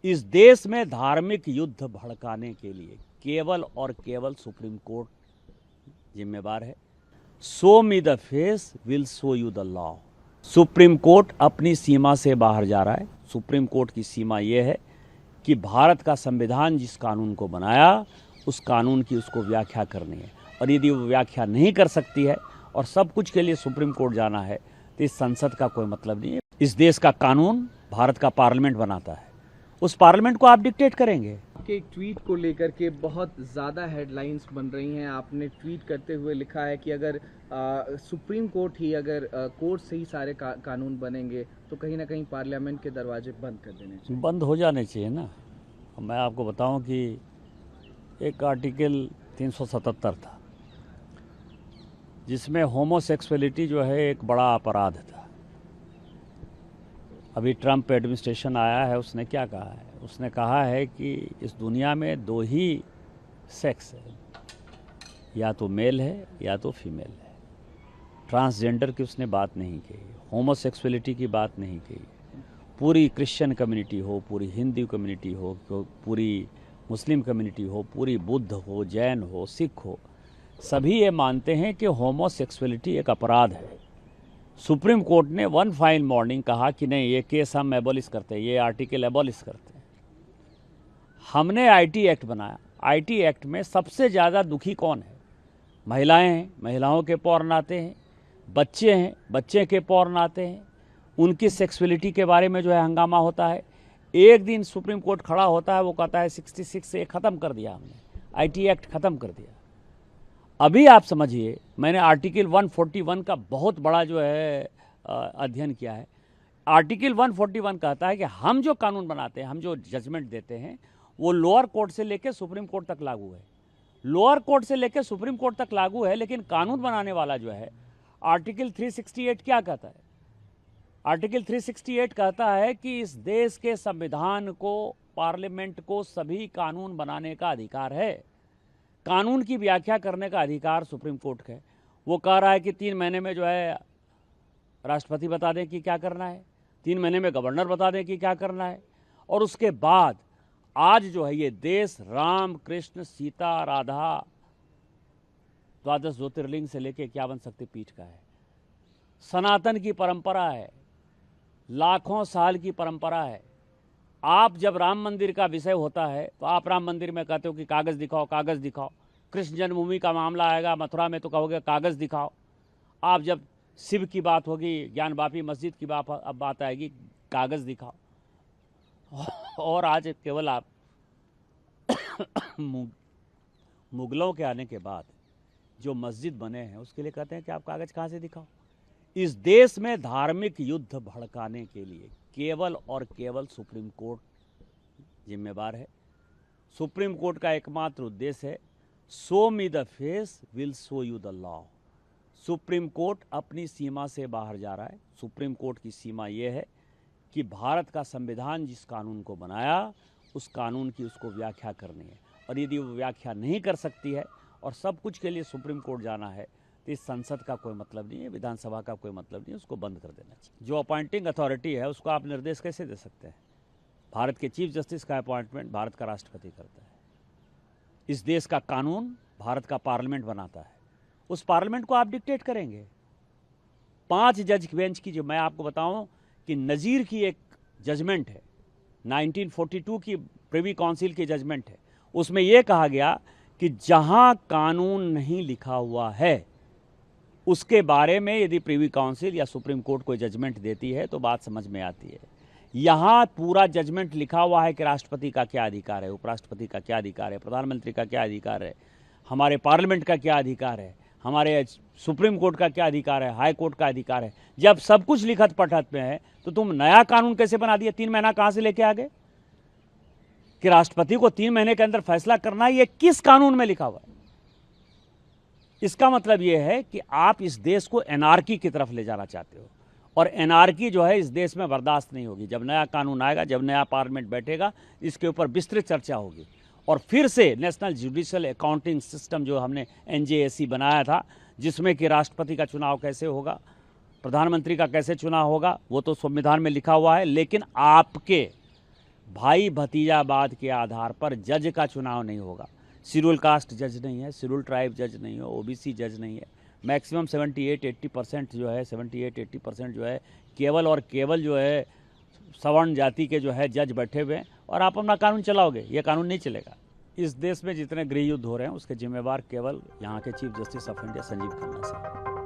इस देश में धार्मिक युद्ध भड़काने के लिए केवल और केवल सुप्रीम कोर्ट जिम्मेवार है। Show me the face will show you the law. Supreme court अपनी सीमा से बाहर जा रहा है। सुप्रीम कोर्ट की सीमा यह है कि भारत का संविधान जिस कानून को बनाया उस कानून की उसको व्याख्या करनी है, और यदि वो व्याख्या नहीं कर सकती है और सब कुछ के लिए सुप्रीम कोर्ट जाना है तो इस संसद का कोई मतलब नहीं है। इस देश का कानून भारत का पार्लियामेंट बनाता है, उस पार्लियामेंट को आप डिक्टेट करेंगे। आपके एक ट्वीट को लेकर के बहुत ज़्यादा हेडलाइंस बन रही हैं। आपने ट्वीट करते हुए लिखा है कि अगर सुप्रीम कोर्ट ही अगर कोर्ट से ही सारे कानून बनेंगे तो कहीं ना कहीं पार्लियामेंट के दरवाजे बंद कर देने चाहिए। बंद हो जाने चाहिए ना। मैं आपको बताऊं कि एक आर्टिकल 377 था जिसमें होमोसेक्सुअलिटी जो है एक बड़ा अपराध था। अभी ट्रंप एडमिनिस्ट्रेशन आया है, उसने क्या कहा है? उसने कहा है कि इस दुनिया में दो ही सेक्स है, या तो मेल है या तो फीमेल है। ट्रांसजेंडर की उसने बात नहीं कही, होमोसेक्सुअलिटी की बात नहीं कही। पूरी क्रिश्चियन कम्युनिटी हो, पूरी हिंदू कम्युनिटी हो, पूरी मुस्लिम कम्युनिटी हो, पूरी बुद्ध हो, जैन हो, सिख हो, सभी ये मानते हैं कि होमोसेक्सुअलिटी एक अपराध है। सुप्रीम कोर्ट ने वन फाइन मॉर्निंग कहा कि नहीं, ये केस हम एबॉलिश करते हैं, ये आर्टिकल एबॉलिश करते हैं। हमने आईटी एक्ट बनाया। आईटी एक्ट में सबसे ज़्यादा दुखी कौन है? महिलाएं हैं, महिलाओं के पौर्ण आते हैं, बच्चे हैं, बच्चे के पौर्ण आते हैं, उनकी सेक्सुअलिटी के बारे में जो है हंगामा होता है। एक दिन सुप्रीम कोर्ट खड़ा होता है, वो कहता है 66 से ख़त्म कर दिया हमने, आईटी एक्ट ख़त्म कर दिया। अभी आप समझिए, मैंने आर्टिकल 141 का बहुत बड़ा जो है अध्ययन किया है। आर्टिकल 141 कहता है कि हम जो कानून बनाते हैं, हम जो जजमेंट देते हैं, वो लोअर कोर्ट से लेकर सुप्रीम कोर्ट तक लागू है। लोअर कोर्ट से लेकर सुप्रीम कोर्ट तक लागू है, लेकिन कानून बनाने वाला जो है आर्टिकल 368 क्या कहता है? आर्टिकल 368 कहता है कि इस देश के संविधान को, पार्लियामेंट को सभी कानून बनाने का अधिकार है। कानून की व्याख्या करने का अधिकार सुप्रीम कोर्ट का है। वो कह रहा है कि 3 महीने में जो है राष्ट्रपति बता दें कि क्या करना है, 3 महीने में गवर्नर बता दें कि क्या करना है, और उसके बाद आज जो है ये देश राम, कृष्ण, सीता, राधा, 12 ज्योतिर्लिंग से लेकर 51 शक्तिपीठ का है। सनातन की परंपरा है, लाखों साल की परंपरा है। आप जब राम मंदिर का विषय होता है तो आप राम मंदिर में कहते हो कि कागज़ दिखाओ, कागज़ दिखाओ। कृष्ण जन्मभूमि का मामला आएगा मथुरा में तो कहोगे कागज़ दिखाओ। आप जब शिव की बात होगी, ज्ञानवापी मस्जिद की बात आएगी, कागज़ दिखाओ। और आज केवल आप मुगलों के आने के बाद जो मस्जिद बने हैं उसके लिए कहते हैं कि आप कागज़ कहाँ से दिखाओ। इस देश में धार्मिक युद्ध भड़काने के लिए केवल और केवल सुप्रीम कोर्ट जिम्मेवार है। सुप्रीम कोर्ट का एकमात्र उद्देश्य है show me the face will show you the law. Supreme court अपनी सीमा से बाहर जा रहा है। सुप्रीम कोर्ट की सीमा यह है कि भारत का संविधान जिस कानून को बनाया उस कानून की उसको व्याख्या करनी है, और यदि वो व्याख्या नहीं कर सकती है और सब कुछ के लिए सुप्रीम कोर्ट जाना है तो इस संसद का कोई मतलब नहीं है, विधानसभा का कोई मतलब नहीं है, उसको बंद कर देना चाहिए। जो अपॉइंटिंग अथॉरिटी है उसको आप निर्देश कैसे दे सकते हैं? भारत के चीफ जस्टिस का अपॉइंटमेंट भारत का राष्ट्रपति करता है। इस देश का कानून भारत का पार्लियामेंट बनाता है, उस पार्लियामेंट को आप डिक्टेट करेंगे। 5 जज बेंच की, जो मैं आपको बताऊं कि नज़ीर की एक जजमेंट है, 1942 की प्रिवी काउंसिल की जजमेंट है, उसमें यह कहा गया कि जहां कानून नहीं लिखा हुआ है उसके बारे में यदि प्रिवी काउंसिल या सुप्रीम कोर्ट कोई जजमेंट देती है तो बात समझ में आती है। यहाँ पूरा जजमेंट लिखा हुआ है कि राष्ट्रपति का क्या अधिकार है, उपराष्ट्रपति का क्या अधिकार है, प्रधानमंत्री का क्या अधिकार है, हमारे पार्लियामेंट का क्या अधिकार है, हमारे सुप्रीम कोर्ट का क्या अधिकार है, हाई कोर्ट का अधिकार है। जब सब कुछ लिखत पढ़त में है तो तुम नया कानून कैसे बना दिया? 3 महीना कहाँ से लेके आ गए कि राष्ट्रपति को 3 महीने के अंदर फैसला करना है? ये किस कानून में लिखा हुआ है? इसका मतलब यह है कि आप इस देश को एनार्की की तरफ ले जाना चाहते हो, और एनार्की जो है इस देश में बर्दाश्त नहीं होगी। जब नया कानून आएगा, जब नया पार्लियामेंट बैठेगा, इसके ऊपर विस्तृत चर्चा होगी, और फिर से नेशनल जुडिशियल अकाउंटिंग सिस्टम जो हमने NJAC बनाया था, जिसमें कि राष्ट्रपति का चुनाव कैसे होगा, प्रधानमंत्री का कैसे चुनाव होगा, वो तो संविधान में लिखा हुआ है। लेकिन आपके भाई भतीजावाद के आधार पर जज का चुनाव नहीं होगा। शेड्यूल कास्ट जज नहीं है, शेड्यूल ट्राइब जज नहीं है, ओबीसी जज नहीं है। मैक्सिमम 78-80% जो है 78-80% जो है केवल और केवल जो है सवर्ण जाति के जो है जज बैठे हुए हैं और आप अपना कानून चलाओगे। ये कानून नहीं चलेगा। इस देश में जितने गृह युद्ध हो रहे हैं उसके जिम्मेवार केवल यहाँ के chief justice of India Sanjeev Khanna साहब।